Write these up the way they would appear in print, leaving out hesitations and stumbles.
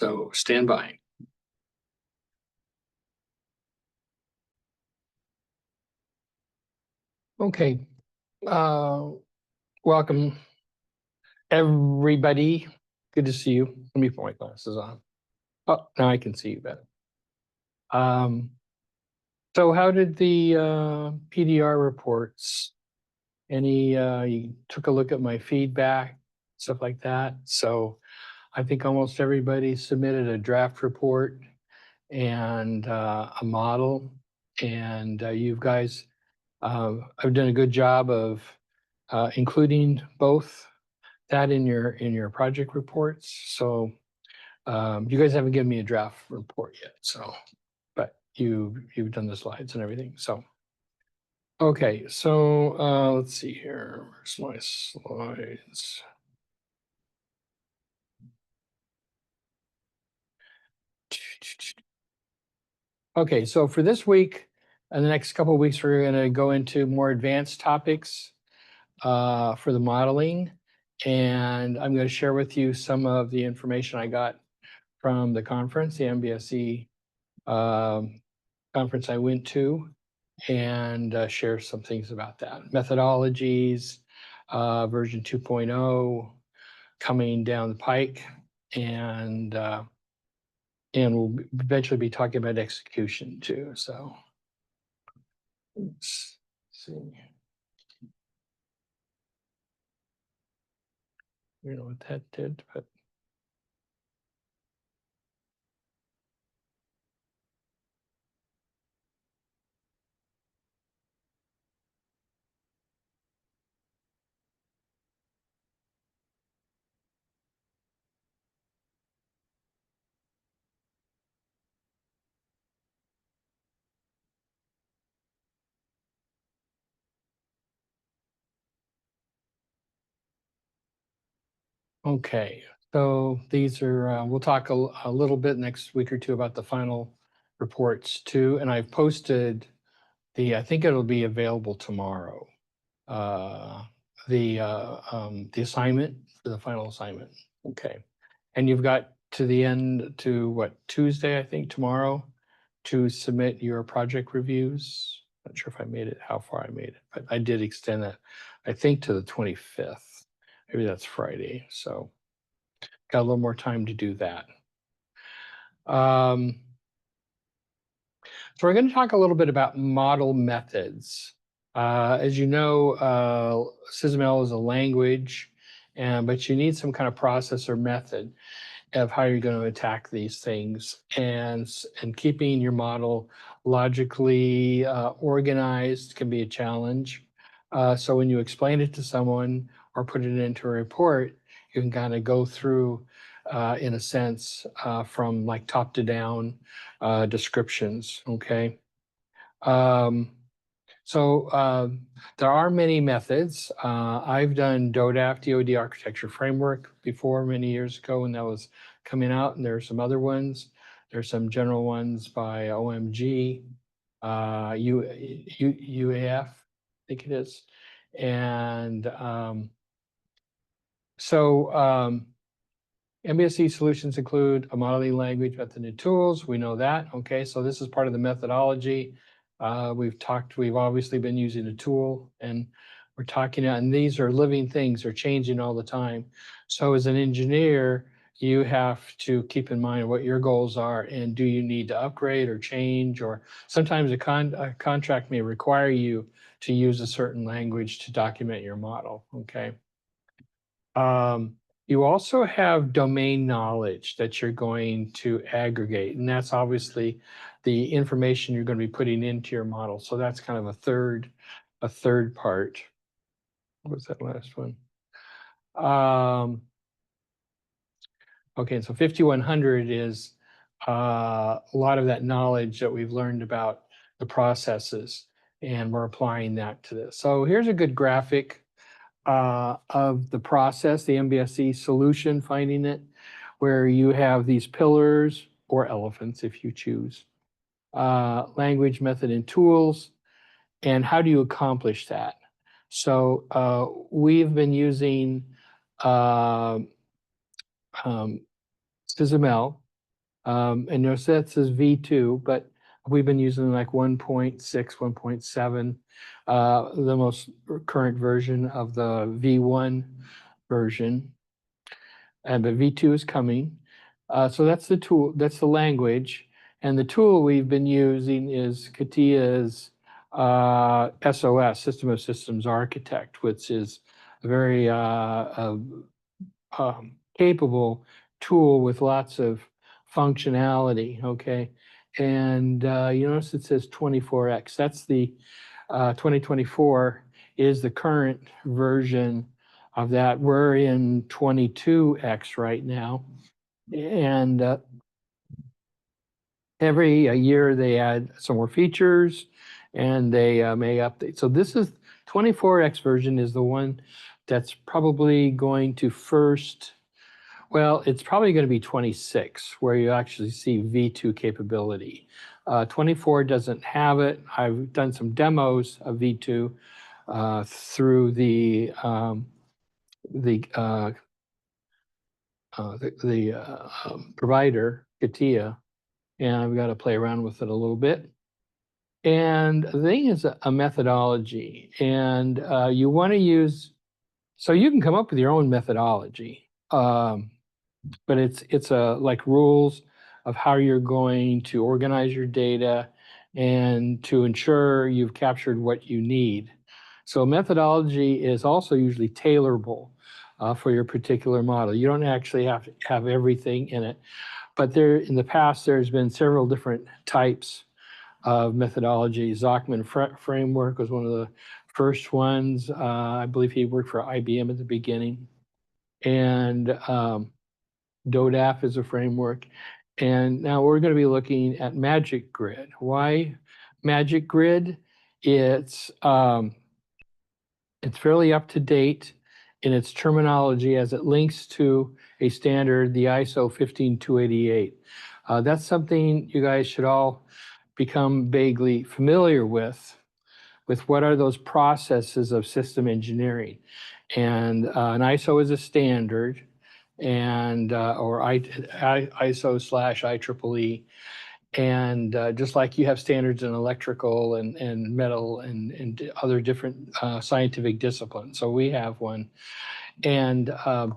So stand by. Okay. Welcome, everybody. Good to see you. Let me put my glasses on. Oh, now I can see you better. So how did the PDR reports? You took a look at my feedback, stuff like that. So I think almost everybody submitted a draft report and a model. And you guys have done a good job of including both that in your project reports. So you guys haven't given me a draft report yet. So, but you've done the slides and everything. So, okay. So let's see here. Where's my slides? Okay, so for this week and the next couple of weeks, we're going to go into more advanced topics for the modeling. And I'm going to share with you some of the information I got from the conference, the MBSE conference I went to, and share some things about that. Methodologies, version 2.0 coming down the pike, and we'll eventually be talking about execution too. So let's see. You know what that did, but okay. So these are, we'll talk a little bit next week or two about the final reports too. And I've posted I think it'll be available tomorrow. The assignment for the final assignment. Okay. And you've got to the end to what, Tuesday, I think, tomorrow, to submit your project reviews. Not sure if I made it, how far I made it, but I did extend that, I think, to the 25th. Maybe that's Friday. So got a little more time to do that. So we're going to talk a little bit about model methods. As you know, SysML is a language, but you need some kind of process or method of how you're going to attack these things, and keeping your model logically organized can be a challenge. So when you explain it to someone or put it into a report, you can kind of go through, in a sense, from like top to down descriptions. Okay. So there are many methods. I've done DODAF, DoD Architecture Framework, before many years ago when that was coming out, and there are some other ones. There's some general ones by OMG, UAF, I think it is. And MBSE solutions include a modeling language, method, and tools. We know that. Okay, so this is part of the methodology. We've obviously been using a tool, and we're talking, and these are living things, they're changing all the time. So as an engineer, you have to keep in mind what your goals are, and do you need to upgrade or change, or sometimes a contract may require you to use a certain language to document your model. Okay. You also have domain knowledge that you're going to aggregate, and that's obviously the information you're going to be putting into your model. So that's kind of a third part. What was that last one? Okay, so 5100 is a lot of that knowledge that we've learned about the processes, and we're applying that to this. So here's a good graphic of the process, the MBSE solution, finding it, where you have these pillars or elephants if you choose, language, method, and tools, and how do you accomplish that? So we've been using SysML And notice that says V2, but we've been using like 1.6, 1.7, the most current version of the V1 version. And but V2 is coming. So that's the tool, that's the language. And the tool we've been using is CATIA's SOS, System of Systems Architect, which is a very capable tool with lots of functionality, okay? And you notice it says 24x. That's the 2024 is the current version of that. We're in 22x right now. And every year they add some more features and they may update. So this is 24x version is the one that's probably going to first, well, it's probably going to be 26 where you actually see V2 capability. 24 doesn't have it. I've done some demos of V2 through the provider, CATIA, and I've got to play around with it a little bit. And the thing is a methodology, and you want to use, so you can come up with your own methodology, but it's like rules of how you're going to organize your data and to ensure you've captured what you need. So methodology is also usually tailorable for your particular model. You don't actually have to have everything in it, but there in the past there's been several different types of methodology. Zachman framework was one of the first ones. I believe he worked for IBM at the beginning. And DODAF is a framework. And now we're going to be looking at MagicGRID. Why MagicGRID? It's fairly up to date in its terminology as it links to a standard, the ISO 15288. That's something you guys should all become vaguely familiar with what are those processes of system engineering. And an ISO is a standard, and or ISO slash IEEE. And just like you have standards in electrical and metal and other different scientific disciplines. So we have one. And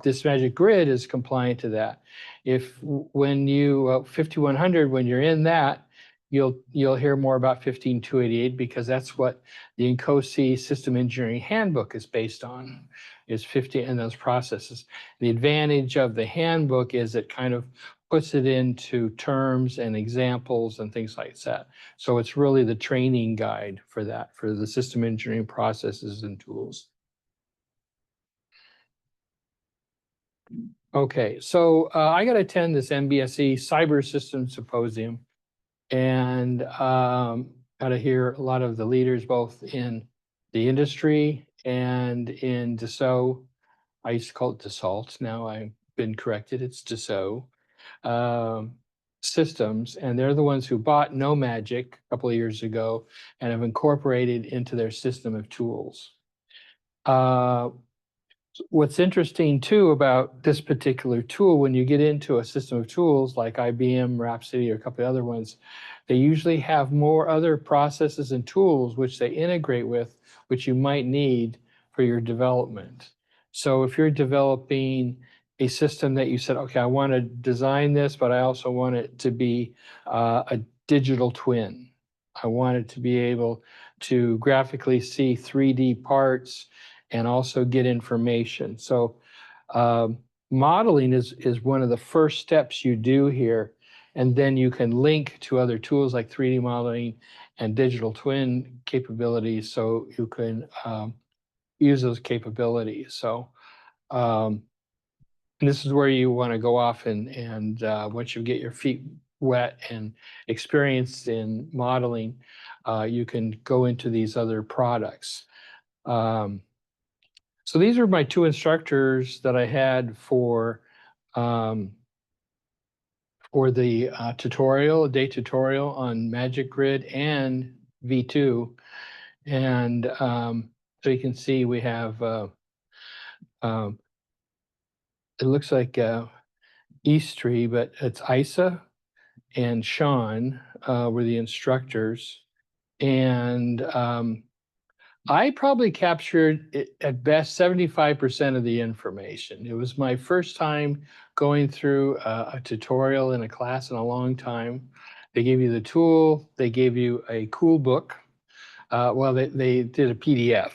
this MagicGRID is compliant to that. If when you 5100, when you're in that, you'll hear more about 15288 because that's what the INCOSE System Engineering Handbook is based on, is 50 and those processes. The advantage of the handbook is it kind of puts it into terms and examples and things like that. So it's really the training guide for that, for the system engineering processes and tools. Okay, so I got to attend this MBSE Cyber Systems Symposium, and got to hear a lot of the leaders both in the industry and in Dassault. I used to call it Dassault. Now I've been corrected. It's Dassault Systems, and they're the ones who bought No Magic a couple of years ago and have incorporated into their system of tools. What's interesting too about this particular tool, when you get into a system of tools like IBM, Rhapsody, or a couple of other ones, they usually have more other processes and tools which they integrate with, which you might need for your development. So if you're developing a system that you said, okay, I want to design this, but I also want it to be a digital twin. I want it to be able to graphically see 3D parts and also get information. So modeling is one of the first steps you do here. And then you can link to other tools like 3D modeling and digital twin capabilities so you can use those capabilities. So this is where you want to go off and once you get your feet wet and experienced in modeling, you can go into these other products. So these are my two instructors that I had for the tutorial, a day tutorial on MagicGRID and V2. And so you can see we have, it looks like Eastry, but it's ISA. and Sean were the instructors. And I probably captured at best 75% of the information. It was my first time going through a tutorial in a class in a long time. They gave you the tool, they gave you a cool book. Well, they did a PDF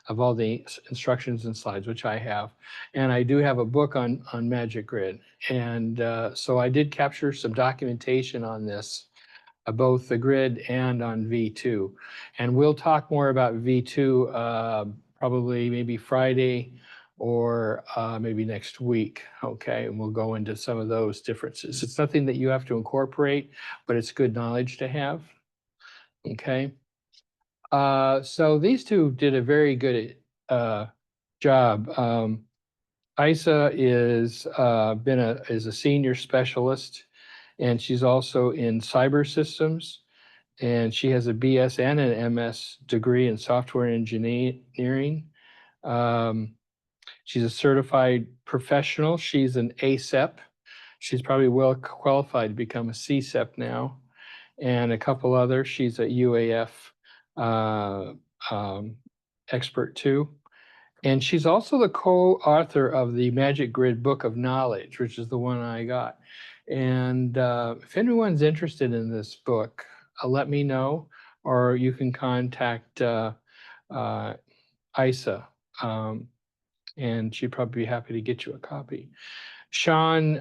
of all the instructions and slides, which I have. And I do have a book on MagicGRID. And so I did capture some documentation on this, both the grid and on V2. And we'll talk more about V2 probably maybe Friday or maybe next week, okay? And we'll go into some of those differences. It's nothing that you have to incorporate, but it's good knowledge to have, okay? So these two did a very good job. Isa is is a senior specialist, and she's also in cyber systems, and she has a BS and an MS degree in software engineering. She's a certified professional. She's an ACEP. She's probably well qualified to become a CCEP now, and a couple others. She's a UAF uh, expert too. And she's also the co-author of the MagicGRID Book of Knowledge, which is the one I got. And if anyone's interested in this book, let me know, or you can contact Isa, and she'd probably be happy to get you a copy. Sean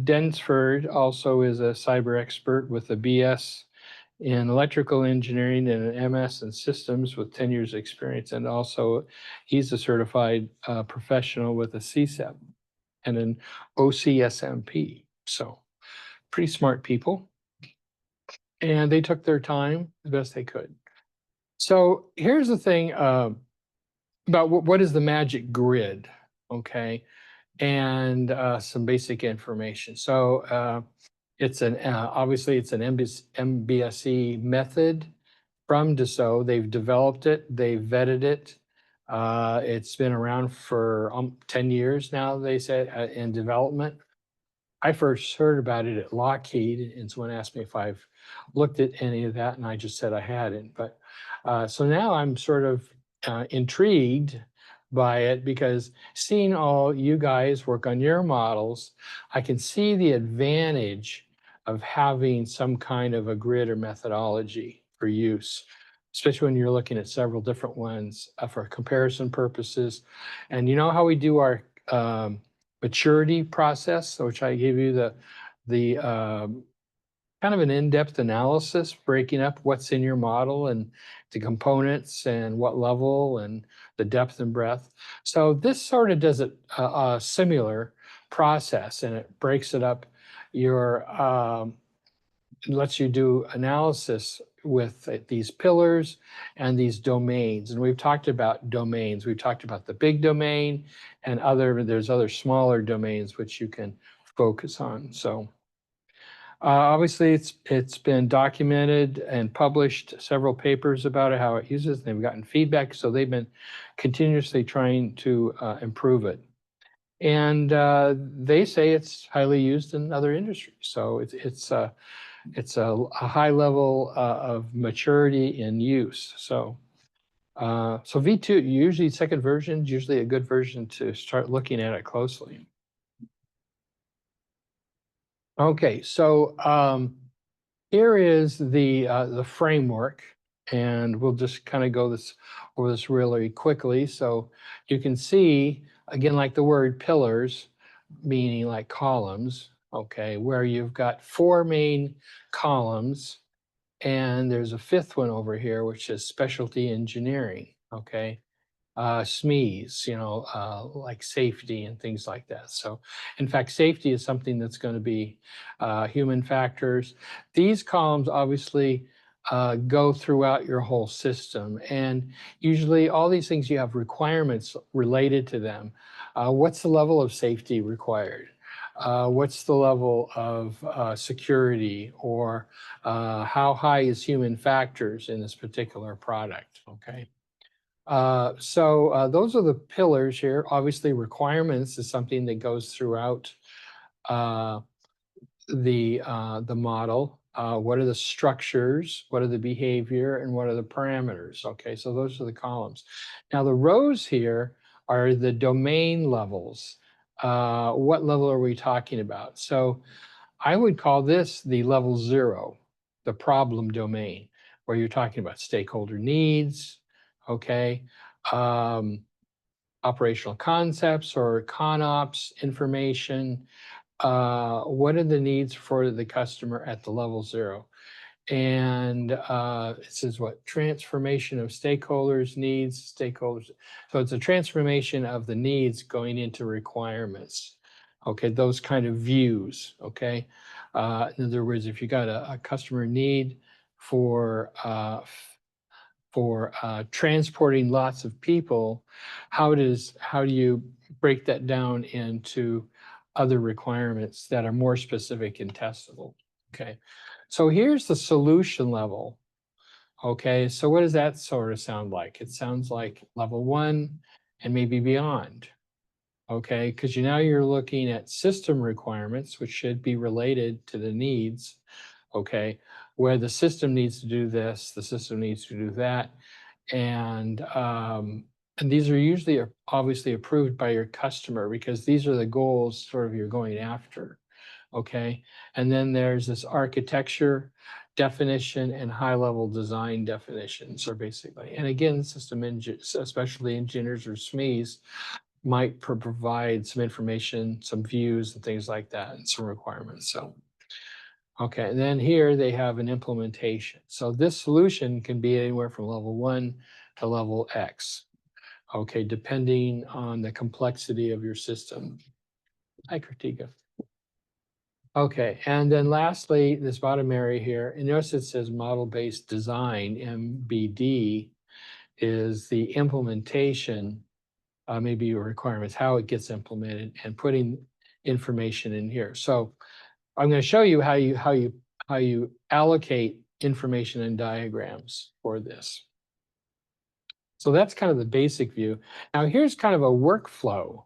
Densford also is a cyber expert with a BS in electrical engineering and an MS in systems with 10 years experience. And also he's a certified professional with a CCEP and an OCSMP. So pretty smart people. And they took their time the best they could. So here's the thing about what is the MagicGRID, okay? And some basic information. So it's an obviously it's an MBSE method from Dassault. They've developed it, they've vetted it. It's been around for 10 years now, they said, in development. I first heard about it at Lockheed, and someone asked me if I've looked at any of that, and I just said I hadn't. But so now I'm sort of intrigued by it, because seeing all you guys work on your models, I can see the advantage of having some kind of a grid or methodology for use, especially when you're looking at several different ones for comparison purposes. And you know how we do our maturity process, which I gave you the kind of an in-depth analysis, breaking up what's in your model and the components and what level and the depth and breadth. So this sort of does a similar process, and it breaks it up. Lets you do analysis with these pillars and these domains. And we've talked about domains. We've talked about the big domain and there's other smaller domains which you can focus on. So obviously it's been documented and published several papers about it, how it uses. They've gotten feedback, so they've been continuously trying to improve it. And they say it's highly used in other industries. So it's a high level of maturity in use. So so V2, usually second version is usually a good version to start looking at it closely. Okay, so here is the framework, and we'll just kind of go over this really quickly. So you can see, again, like the word pillars, meaning like columns, okay, where you've got 4 main columns, and there's a 5th one over here, which is specialty engineering, okay? SMEs, like safety and things like that. So in fact, safety is something that's going to be human factors. These columns obviously go throughout your whole system. And usually all these things, you have requirements related to them. What's the level of safety required? What's the level of security, or how high is human factors in this particular product, okay? So those are the pillars here. Obviously, requirements is something that goes throughout the model, what are the structures, what are the behavior, and what are the parameters. Okay, so those are the columns. Now the rows here are the domain levels. What level are we talking about? So I would call this the level 0, the problem domain, where you're talking about stakeholder needs, okay, operational concepts or ConOps information. What are the needs for the customer at the level 0? And it says what? Transformation of stakeholders, needs, stakeholders. So it's a transformation of the needs going into requirements. Okay, those kind of views. Okay. In other words, if you got a customer need for transporting lots of people, how do you break that down into other requirements that are more specific and testable? Okay, so here's the solution level. Okay, so what does that sort of sound like? It sounds like level 1 and maybe beyond. Okay, because now you're looking at system requirements, which should be related to the needs. Okay, where the system needs to do this, the system needs to do that, and these are usually obviously approved by your customer because these are the goals sort of you're going after. Okay, and then there's this architecture definition and high-level design definitions are basically, and again, system engineers, especially engineers or SMEs, might provide some information, some views and things like that, and some requirements. So, okay, and then here they have an implementation. So this solution can be anywhere from level 1 to level X, okay, depending on the complexity of your system. Hi, Kritika. Okay, and then lastly, this bottom area here, and notice it says model-based design, MBD, is the implementation, maybe your requirements, how it gets implemented, and putting information in here. So I'm going to show you how you allocate information and diagrams for this. So that's kind of the basic view. Now here's kind of a workflow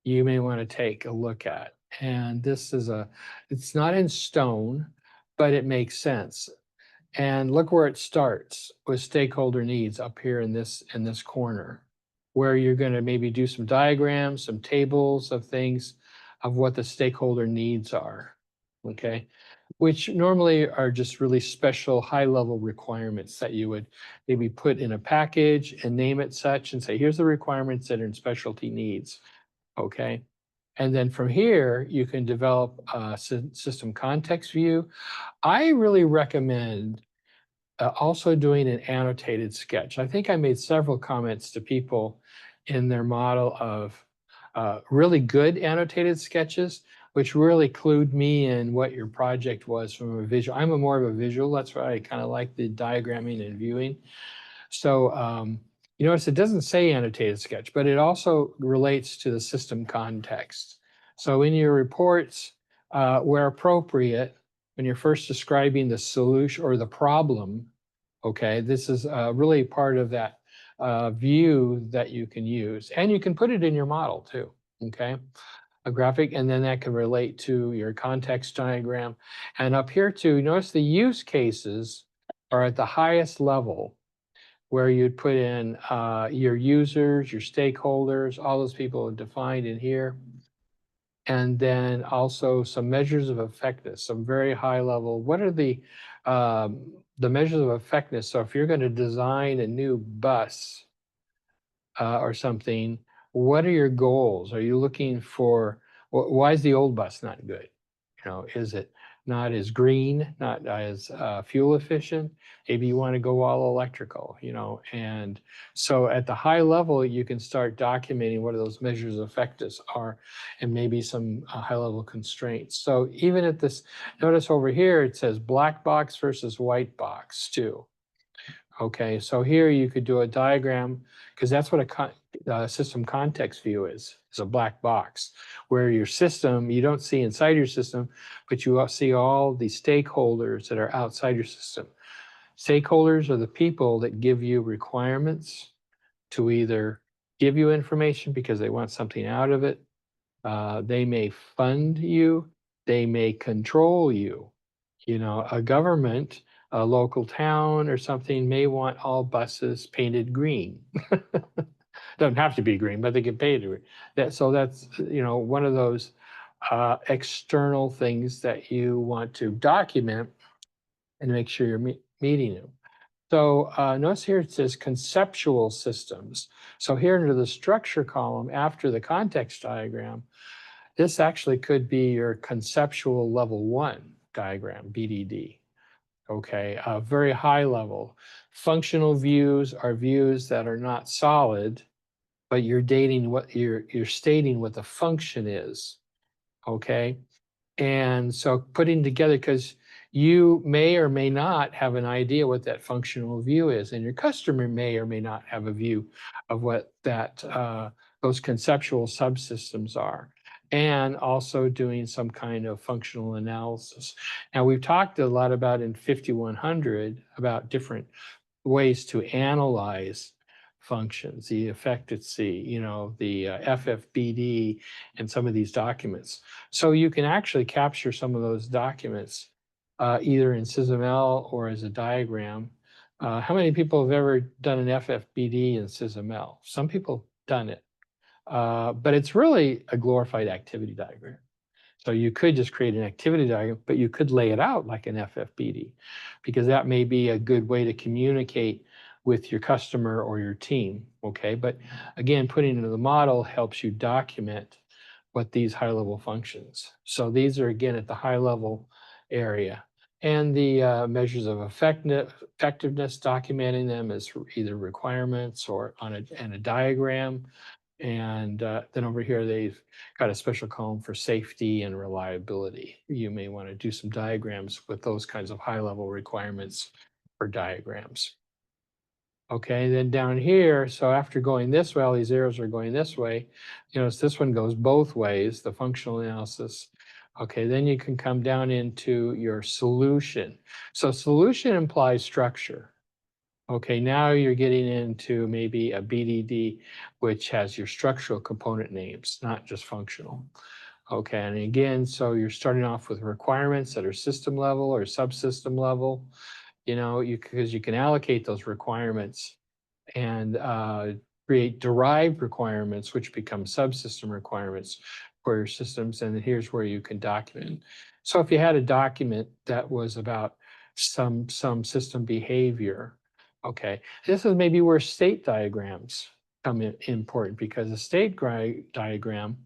you may want to take a look at. And this is it's not in stone, but it makes sense. And look where it starts with stakeholder needs up here in this corner, where you're going to maybe do some diagrams, some tables of things of what the stakeholder needs are, okay? Which normally are just really special high-level requirements that you would maybe put in a package and name it such and say, here's the requirements that are in specialty needs, okay? And then from here, you can develop a system context view. I really recommend also doing an annotated sketch. I think I made several comments to people in their model of really good annotated sketches, which really clued me in what your project was from a visual. I'm more of a visual. That's why I kind of like the diagramming and viewing. So you notice it doesn't say annotated sketch, but it also relates to the system context. So in your reports, where appropriate, when you're first describing the solution or the problem, okay, this is really part of that view that you can use. And you can put it in your model too, okay? A graphic, and then that can relate to your context diagram. And up here too, notice the use cases are at the highest level where you'd put in your users, your stakeholders, all those people defined in here. And then also some measures of effectiveness, some very high level. What are the measures of effectiveness? So if you're going to design a new bus or something, what are your goals? Are you looking for, why is the old bus not good? You know, is it not as green, not as fuel efficient? Maybe you want to go all electrical, you know, and so at the high level, you can start documenting what those measures of effectiveness are and maybe some high level constraints. So even at this, notice over here, it says black box versus white box too. Okay, so here you could do a diagram because that's what a system context view is a black box where your system, you don't see inside your system, but you see all the stakeholders that are outside your system. Stakeholders are the people that give you requirements to either give you information because they want something out of it. They may fund you They may control you. You know, a government, a local town or something may want all buses painted green. Doesn't have to be green, but they get paid to that. So that's, you know, one of those external things that you want to document and make sure you're meeting them. So notice here it says conceptual systems. So here under the structure column after the context diagram, this actually could be your conceptual level 1 diagram, BDD. Okay, very high level. Functional views are views that are not solid, but you're stating what the function is. Okay, and so putting together, because you may or may not have an idea what that functional view is, and your customer may or may not have a view of what that those conceptual subsystems are, and also doing some kind of functional analysis. Now, we've talked a lot about in 5100 about different ways to analyze functions, the effectiveness, you know, the FFBD, and some of these documents. So you can actually capture some of those documents either in SysML or as a diagram. How many people have ever done an FFBD in SysML? Some people have done it, but it's really a glorified activity diagram. So you could just create an activity diagram, but you could lay it out like an FFBD, because that may be a good way to communicate with your customer or your team, okay? But again, putting it into the model helps you document what these high-level functions. So these are, again, at the high-level area. And the measures of effectiveness, documenting them as either requirements or on a diagram. And then over here, they've got a special column for safety and reliability. You may want to do some diagrams with those kinds of high-level requirements for diagrams. Okay, then down here, so after going this way, all these arrows are going this way. You notice this one goes both ways, the functional analysis. Okay, then you can come down into your solution. So solution implies structure. Okay, now you're getting into maybe a BDD, which has your structural component names, not just functional. Okay, and again, so you're starting off with requirements that are system level or subsystem level, you know, because you can allocate those requirements and create derived requirements, which become subsystem requirements for your systems. And here's where you can document. So if you had a document that was about some system behavior, okay, this is maybe where state diagrams come in important, because a state diagram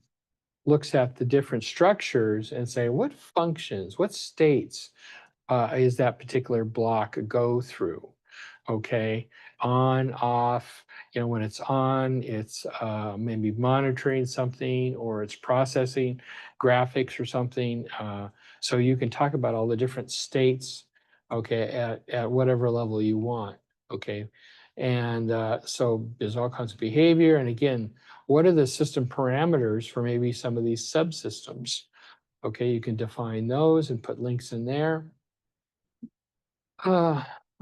looks at the different structures and say, what functions, what states is that particular block go through? Okay, on, off, you know, when it's on, it's maybe monitoring something, or it's processing graphics or something. So you can talk about all the different states, okay, at whatever level you want, okay? And so there's all kinds of behavior. And again, what are the system parameters for maybe some of these subsystems? Okay, you can define those and put links in there.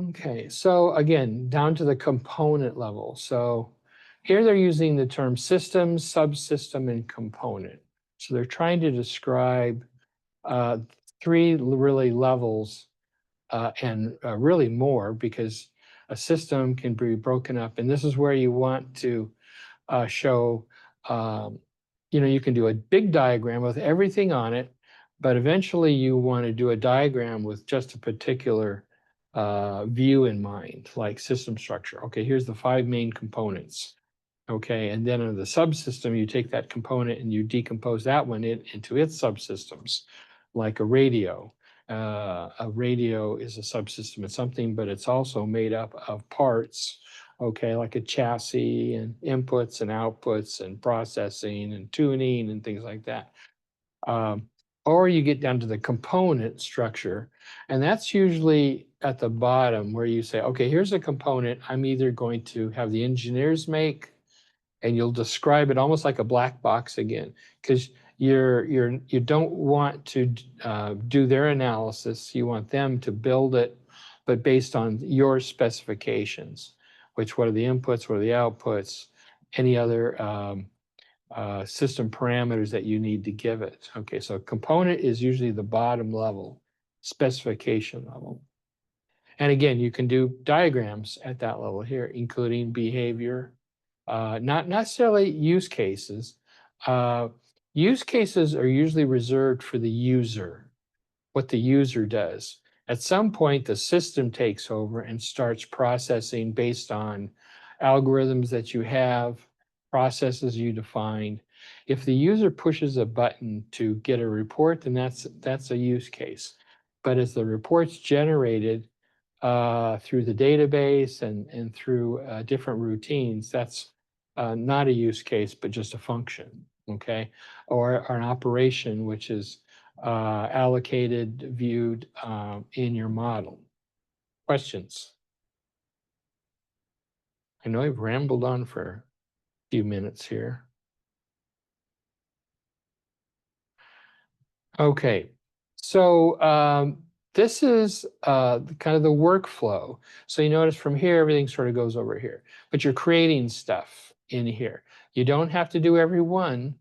Okay, so again, down to the component level. So here they're using the term system, subsystem, and component. So they're trying to describe three really levels and really more, because a system can be broken up. And this is where you want to show, you know, you can do a big diagram with everything on it, but eventually you want to do a diagram with just a particular view in mind, like system structure. Okay, here's the 5 main components. Okay, and then in the subsystem, you take that component and you decompose that one into its subsystems, like a radio. A radio is a subsystem of something, but it's also made up of parts, okay, like a chassis and inputs and outputs and processing and tuning and things like that. Or you get down to the component structure, and that's usually at the bottom, where you say, okay, here's a component I'm either going to have the engineers make, and you'll describe it almost like a black box again, because you don't want to do their analysis. You want them to build it, but based on your specifications, which what are the inputs, what are the outputs, any other system parameters that you need to give it. Okay, so component is usually the bottom level, specification level. And again, you can do diagrams at that level here, including behavior, not necessarily use cases. Use cases are usually reserved for the user, what the user does. At some point, the system takes over and starts processing based on algorithms that you have, processes you defined. If the user pushes a button to get a report, then that's a use case. But as the report's generated through the database and through different routines, that's not a use case, but just a function, okay? Or an operation which is allocated, viewed in your model. Questions? I know I've rambled on for a few minutes here. Okay, so this is kind of the workflow. So you notice from here, everything sort of goes over here, but you're creating stuff in here. You don't have to do every one,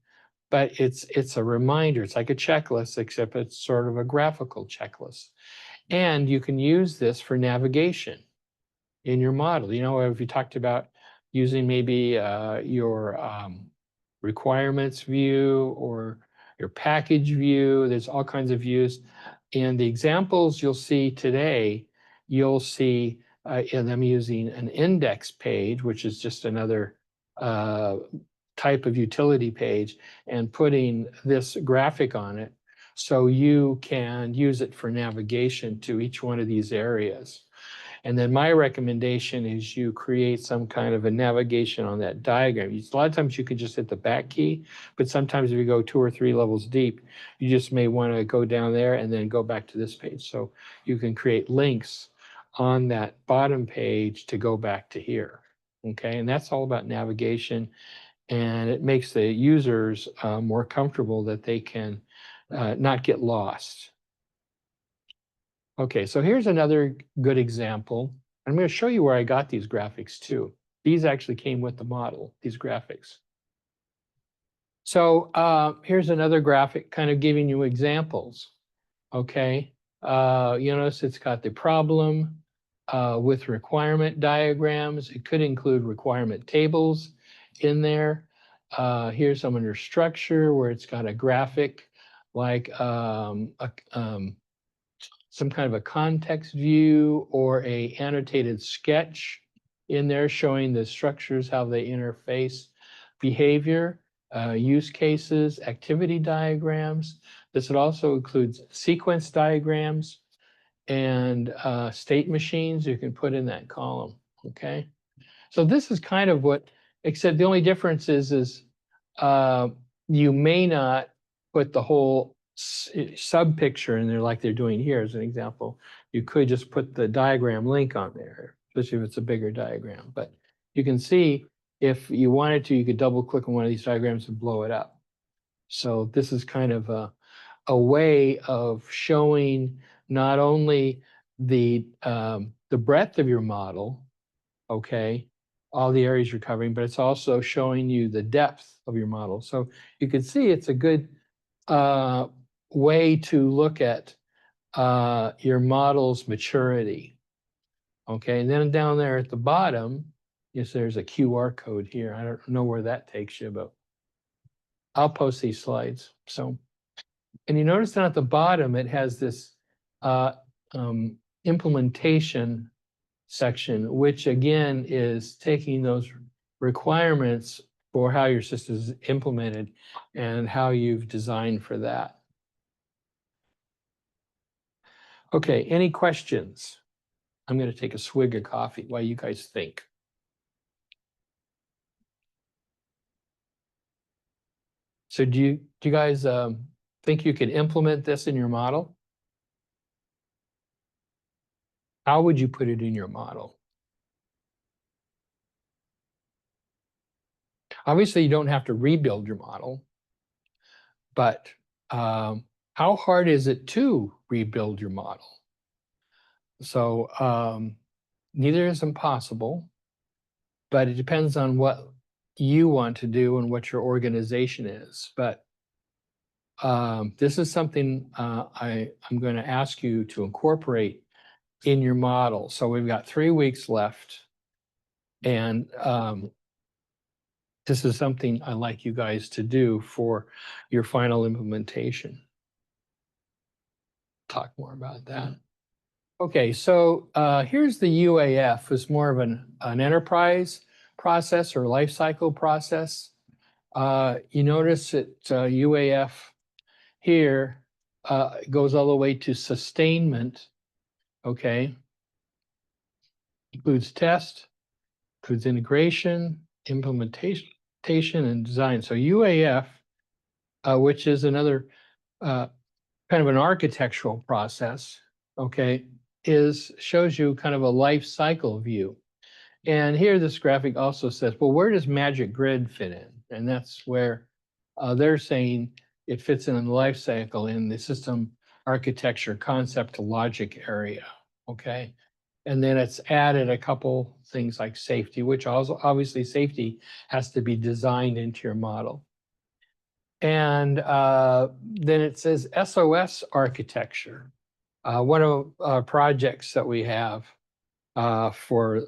but it's a reminder. It's like a checklist, except it's sort of a graphical checklist. And you can use this for navigation in your model. You know, if you talked about using maybe your requirements view or your package view, there's all kinds of views. And the examples you'll see today, you'll see in them using an index page, which is just another type of utility page, and putting this graphic on it so you can use it for navigation to each one of these areas. And then my recommendation is you create some kind of a navigation on that diagram. A lot of times you can just hit the back key, but sometimes if you go 2 or 3 levels deep, you just may want to go down there and then go back to this page. So you can create links on that bottom page to go back to here. Okay, and that's all about navigation, and it makes the users more comfortable that they can not get lost. Okay, so here's another good example. I'm going to show you where I got these graphics too. These actually came with the model, these graphics. So here's another graphic kind of giving you examples. Okay, you notice it's got the problem with requirement diagrams. It could include requirement tables in there. Here's some under structure where it's got a graphic like some kind of a context view or a annotated sketch in there showing the structures, how they interface, behavior, use cases, activity diagrams. This also includes sequence diagrams and state machines you can put in that column, okay? So this is kind of what, except the only difference is you may not put the whole sub picture in there like they're doing here as an example. You could just put the diagram link on there, especially if it's a bigger diagram. But you can see if you wanted to, you could double click on one of these diagrams and blow it up. So this is kind of a way of showing not only the breadth of your model, okay, all the areas you're covering, but it's also showing you the depth of your model. So you can see it's a good way to look at your model's maturity. Okay, and then down there at the bottom, yes, there's a QR code here. I don't know where that takes you, but I'll post these slides. So, and you notice down at the bottom, it has this implementation section, which again is taking those requirements for how your system is implemented and how you've designed for that. Okay, any questions? I'm going to take a swig of coffee while you guys think. So do you guys think you could implement this in your model? How would you put it in your model? Obviously, you don't have to rebuild your model, but how hard is it to rebuild your model? So neither is impossible, but it depends on what you want to do and what your organization is. But this is something I'm going to ask you to incorporate in your model. So we've got 3 weeks left. And this is something I'd like you guys to do for your final implementation. Talk more about that. Okay, so here's the UAF. It's more of an enterprise process or life cycle process. You notice that UAF here goes all the way to sustainment, okay? Includes test, includes integration, implementation, and design. So UAF, which is another kind of an architectural process, okay, shows you kind of a life cycle view. And here this graphic also says, well, where does MagicGRID fit in? And that's where they're saying it fits in the life cycle in the system architecture concept to logic area, okay? And then it's added a couple things like safety, which also obviously safety has to be designed into your model. And then it says SOS architecture. One of our projects that we have for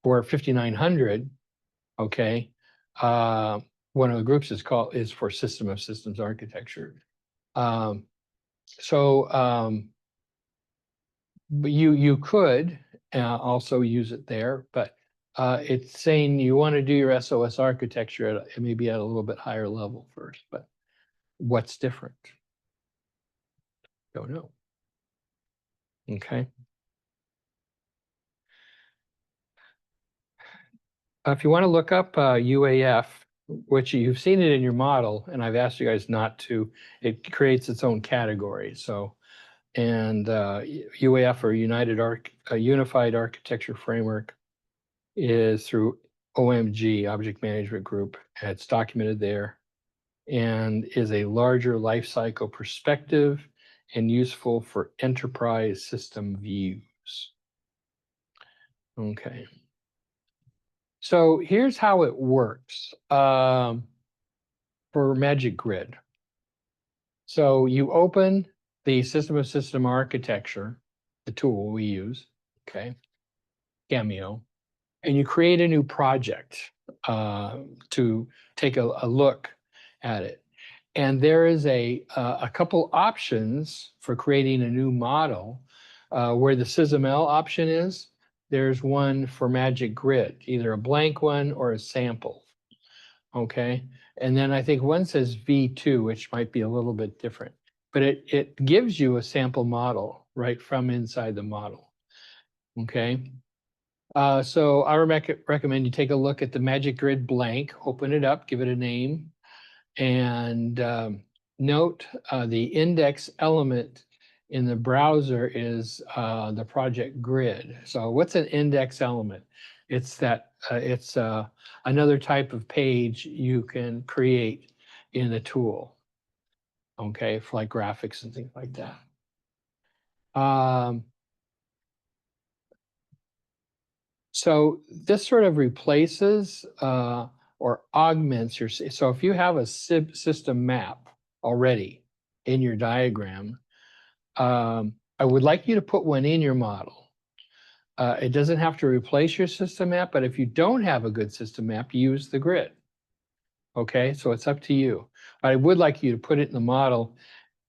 5900, okay, one of the groups is for system of systems architecture. But you could also use it there, but it's saying you want to do your SOS architecture at maybe at a little bit higher level first. But what's different? Don't know. Okay. If you want to look up UAF, which you've seen it in your model, and I've asked you guys not to, it creates its own category. So, and UAF or Unified Architecture Framework is through OMG, Object Management Group. It's documented there and is a larger lifecycle perspective and useful for enterprise system views. Okay. So here's how it works for MagicGRID. So you open the system of system architecture, the tool we use, okay, Cameo, and you create a new project to take a look at it. And there is a couple options for creating a new model where the SysML option is. There's one for MagicGRID, either a blank one or a sample, okay? And then I think one says V2, which might be a little bit different, but it gives you a sample model right from inside the model, okay? So I recommend you take a look at the MagicGRID blank, open it up, give it a name, and note the index element in the browser is the project grid. So what's an index element? It's another type of page you can create in the tool, okay, for like graphics and things like that. So this sort of replaces or augments your, so if you have a system map already in your diagram, I would like you to put one in your model. It doesn't have to replace your system map, but if you don't have a good system map, use the grid. Okay, so it's up to you. But I would like you to put it in the model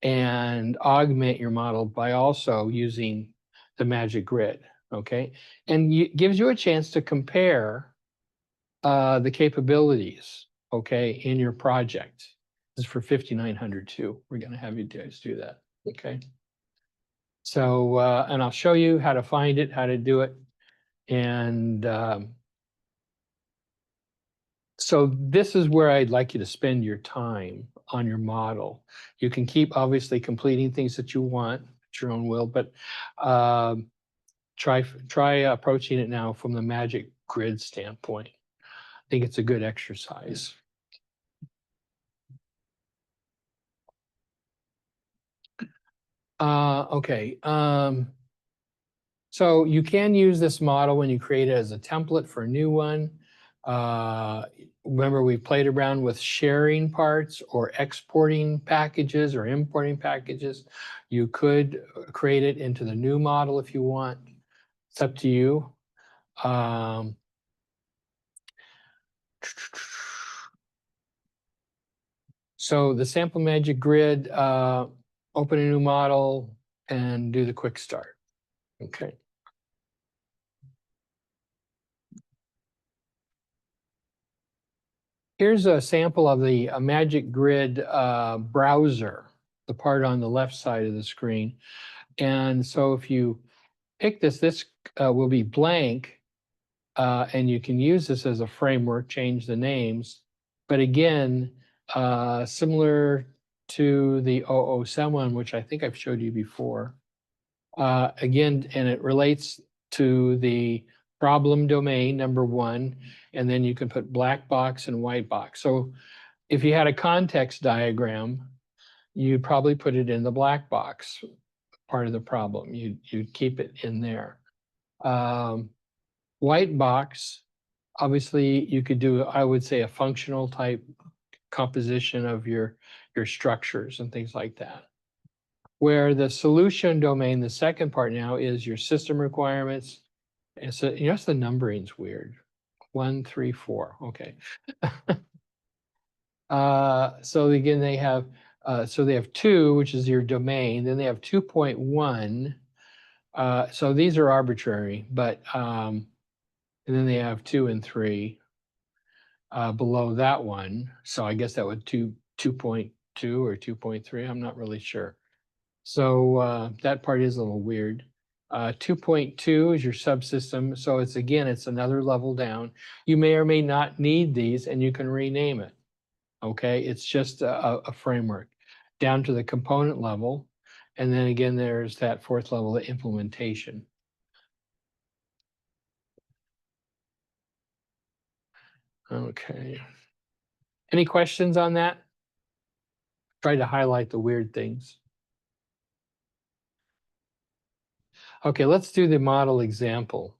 and augment your model by also using the MagicGRID. Okay, and gives you a chance to compare the capabilities, okay, in your project. This is for 5900 too. We're going to have you guys do that, okay? So, and I'll show you how to find it, how to do it. And so this is where I'd like you to spend your time on your model. You can keep obviously completing things that you want at your own will, but try approaching it now from the MagicGRID standpoint. I think it's a good exercise. Okay. So you can use this model when you create it as a template for a new one. Remember, we played around with sharing parts or exporting packages or importing packages. You could create it into the new model if you want. It's up to you. So the sample magic grid, open a new model and do the quick start. Okay. Here's a sample of the MagicGRID browser, the part on the left side of the screen. And so if you pick this, this will be blank, and you can use this as a framework, change the names. But again, similar to the 007, which I think I've showed you before. Again, and it relates to the problem domain, number one, and then you can put black box and white box. So if you had a context diagram, you'd probably put it in the black box part of the problem. You'd keep it in there. White box, obviously you could do, I would say, a functional type composition of your structures and things like that. Where the solution domain, the second part now, is your system requirements. And so, you notice the numbering's weird. 1, 3, 4. Okay. So again, they have so they have 2, which is your domain. Then they have 2.1. So these are arbitrary, but and then they have 2 and 3 below that one. So I guess that would 2.2 or 2.3. I'm not really sure. So that part is a little weird. 2.2 is your subsystem. So it's another level down. You may or may not need these, and you can rename it. Okay, it's just a framework down to the component level. And then again, there's that fourth level of implementation. Okay. Any questions on that? Try to highlight the weird things. Okay, let's do the model example.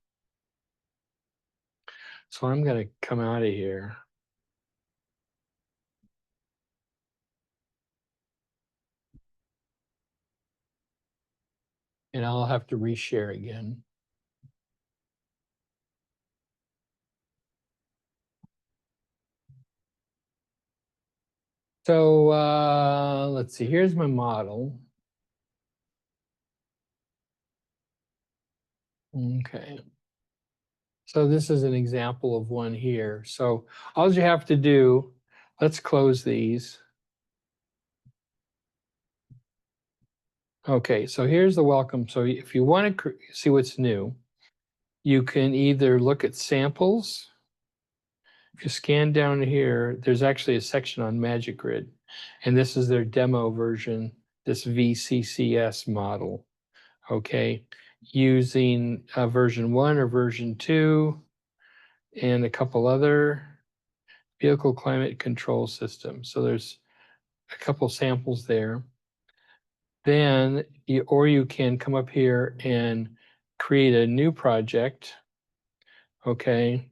So I'm going to come out of here. And I'll have to reshare again. So let's see, here's my model. Okay. So this is an example of one here. So all you have to do, let's close these. Okay, so here's the welcome. So if you want to see what's new, you can either look at samples. If you scan down here, there's actually a section on MagicGRID, and this is their demo version, this VCCS model, okay, using version 1 or version 2 and a couple other vehicle climate control systems. So there's a couple samples there. Then, you can come up here and create a new project, okay?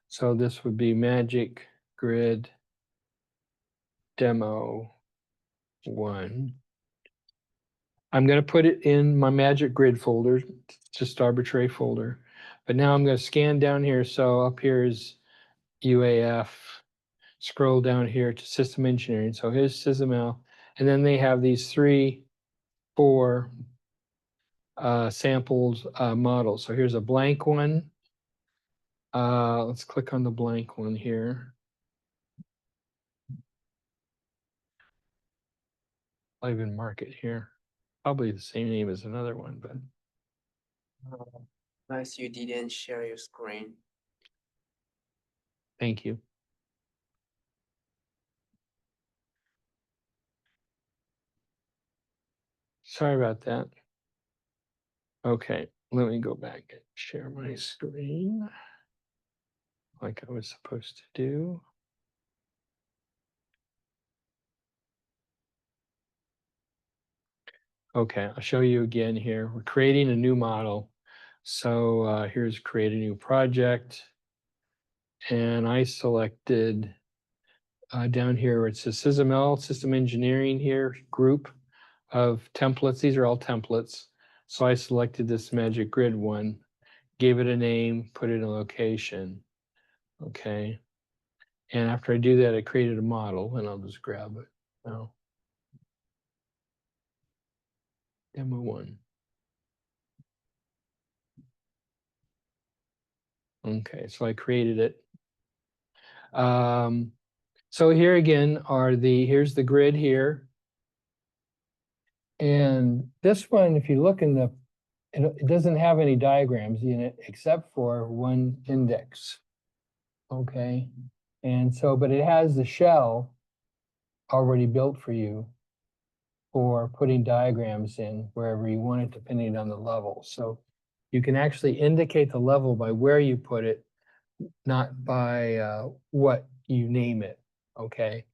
So this would be MagicGRID Demo 1. I'm going to put it in my MagicGRID folder, just arbitrary folder. But now I'm going to scan down here. So up here is UAF. Scroll down here to system engineering. So here's SysML. And then they have these 3, 4 samples models. So here's a blank one. Let's click on the blank one here. I'll even mark it here. Probably the same name as another one, but. Nice, you didn't share your screen. Thank you. Sorry about that. Okay, let me go back and share my screen like I was supposed to do. Okay, I'll show you again here. We're creating a new model. So here's create a new project. And I selected down here where it says SysML, System Engineering here, group of templates. These are all templates. So I selected this MagicGRID one, gave it a name, put it in a location. Okay. And after I do that, I created a model, and I'll just grab it now. Demo one. Okay, so I created it. So here again are here's the grid here. And this one, if you look in it doesn't have any diagrams in it except for one index. Okay. And so, but it has the shell already built for you for putting diagrams in wherever you want it, depending on the level. So you can actually indicate the level by where you put it, not by what you name it. Okay.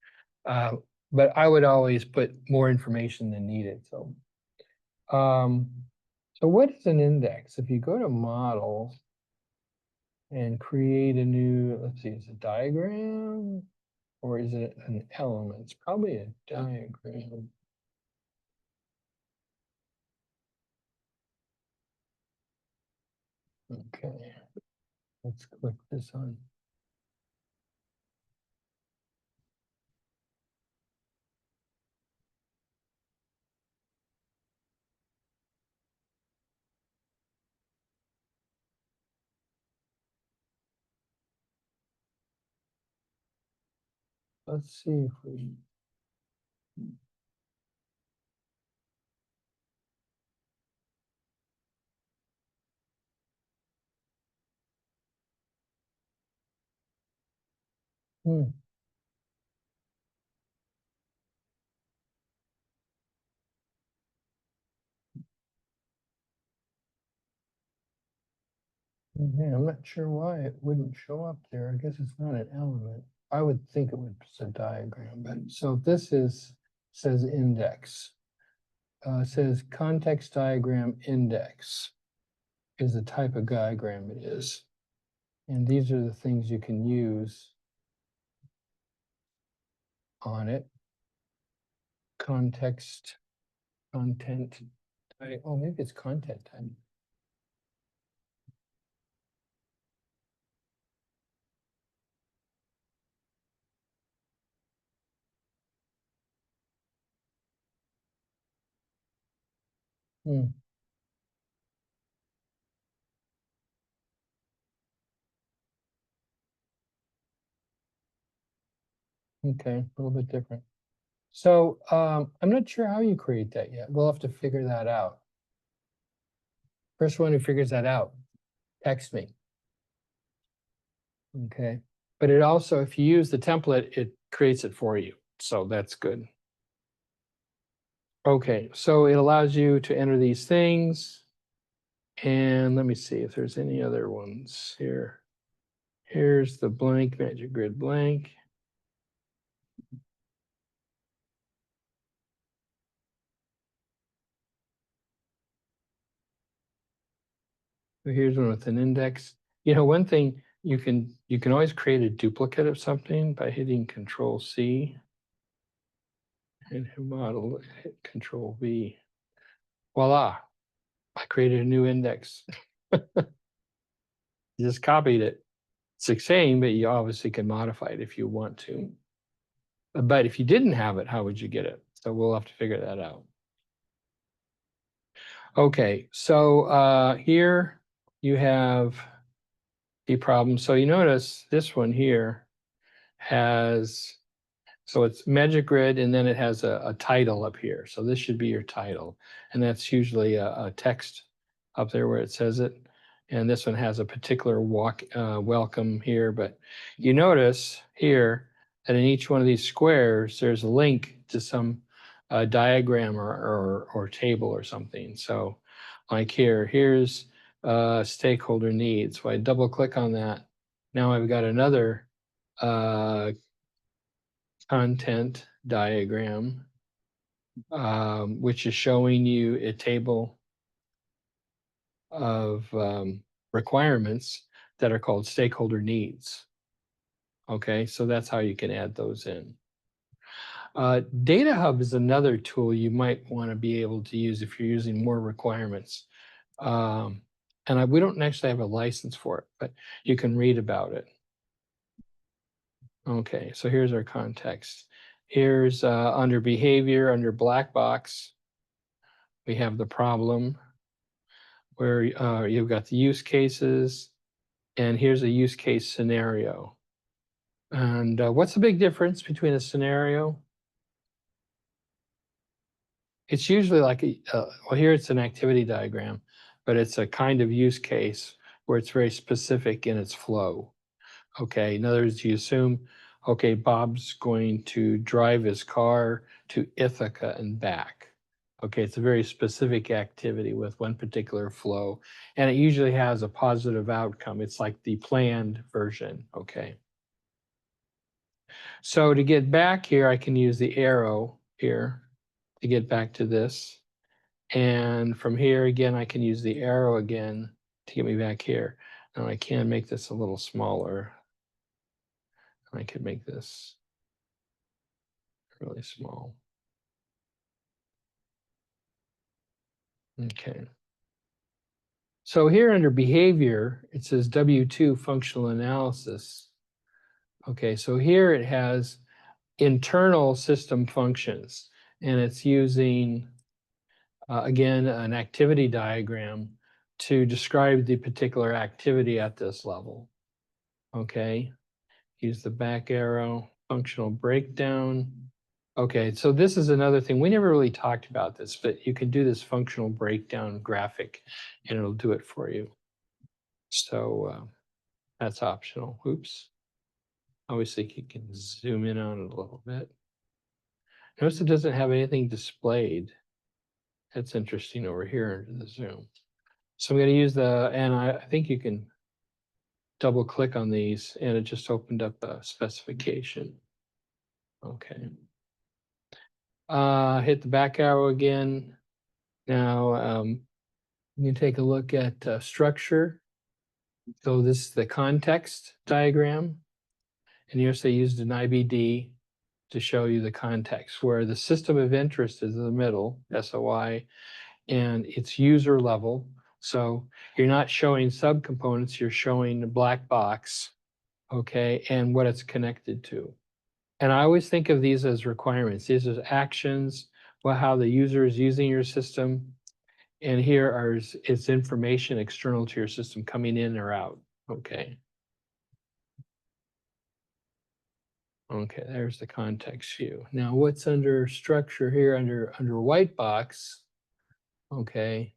But I would always put more information than needed. So, so what is an index? If you go to model and create a new, let's see, is it a diagram or is it an element? It's probably a diagram. Okay, let's click this on. Let's see if we. Hmm. Yeah, I'm not sure why it wouldn't show up there. I guess it's not an element. I would think it was a diagram, but so this says index. Says context diagram index is the type of diagram it is. And these are the things you can use on it. Context, content type. Oh, maybe it's content type. Hmm. Okay, a little bit different. So I'm not sure how you create that yet. We'll have to figure that out. First one who figures that out, text me. Okay. But it also, if you use the template, it creates it for you. So that's good. Okay, so it allows you to enter these things. And let me see if there's any other ones here. Here's the blank, MagicGRID blank. So here's one with an index. You know, one thing you can always create a duplicate of something by hitting Control C and hit model, hit Control V. Voila, I created a new index. You just copied it. It's the same, but you obviously can modify it if you want to. But if you didn't have it, how would you get it? So we'll have to figure that out. Okay, so here you have the problem. So you notice this one here has, so it's MagicGRID and then it has a title up here. So this should be your title. And that's usually a text up there where it says it. And this one has a particular welcome here. But you notice here that in each one of these squares, there's a link to some diagram or table or something. So like here's stakeholder needs. So I double click on that. Now I've got another content diagram, which is showing you a table of requirements that are called stakeholder needs. Okay, so that's how you can add those in. Data Hub is another tool you might want to be able to use if you're using more requirements. We don't actually have a license for it, but you can read about it. Okay, so here's our context. Here's under behavior, under black box, we have the problem where you've got the use cases, and here's a use case scenario. And what's the big difference between a scenario? It's usually like well, here it's an activity diagram, but it's a kind of use case where it's very specific in its flow. Okay, in other words, you assume, okay, Bob's going to drive his car to Ithaca and back. Okay, it's a very specific activity with one particular flow, and it usually has a positive outcome. It's like the planned version, okay? So to get back here, I can use the arrow here to get back to this. And from here, again, I can use the arrow again to get me back here. Now I can make this a little smaller. I could make this really small. Okay. So here under behavior, it says W2 functional analysis. Okay, so here it has internal system functions, and it's using, again, an activity diagram to describe the particular activity at this level. Okay, use the back arrow, functional breakdown. Okay, so this is another thing. We never really talked about this, but you can do this functional breakdown graphic and it'll do it for you. So that's optional. Oops. Obviously, you can zoom in on it a little bit. Notice it doesn't have anything displayed. That's interesting over here into the zoom. So I'm going to use and I think you can double click on these and it just opened up a specification. Okay. Hit the back arrow again. Now, you take a look at structure. So this is the context diagram. And here's I used an IBD to show you the context, where the system of interest is in the middle, SOI, and it's user level. So you're not showing subcomponents, you're showing the black box, okay, and what it's connected to. And I always think of these as requirements. These are actions, well, how the user is using your system. And here is information external to your system coming in or out. Okay. Okay, there's the context view. Now what's under structure here under white box? Okay.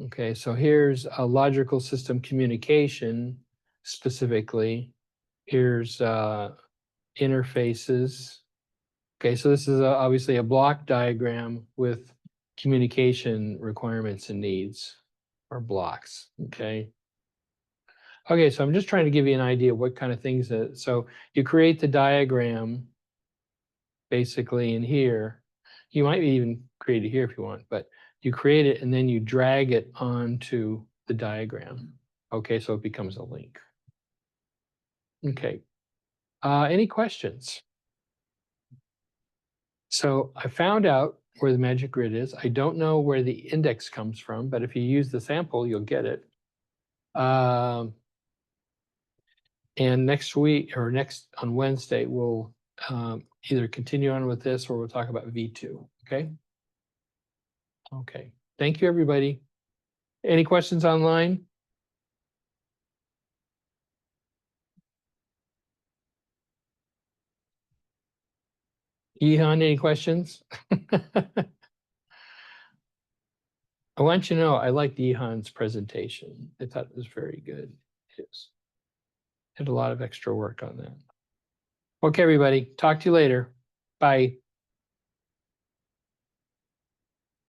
Okay, so here's a logical system communication specifically. Here's interfaces. Okay, so this is obviously a block diagram with communication requirements and needs or blocks, okay? Okay, so I'm just trying to give you an idea of what kind of things that, so you create the diagram basically in here. You might even create it here if you want, but you create it and then you drag it onto the diagram. Okay, so it becomes a link. Okay, any questions? So I found out where the MagicGRID is. I don't know where the index comes from, but if you use the sample, you'll get it. And next week or on Wednesday, we'll either continue on with this or we'll talk about V2. Okay. Okay. Thank you, everybody. Any questions online? Ihan, any questions? I want you to know I liked Ihan's presentation. I thought it was very good. Yes. Did a lot of extra work on that. Okay, everybody. Talk to you later. Bye.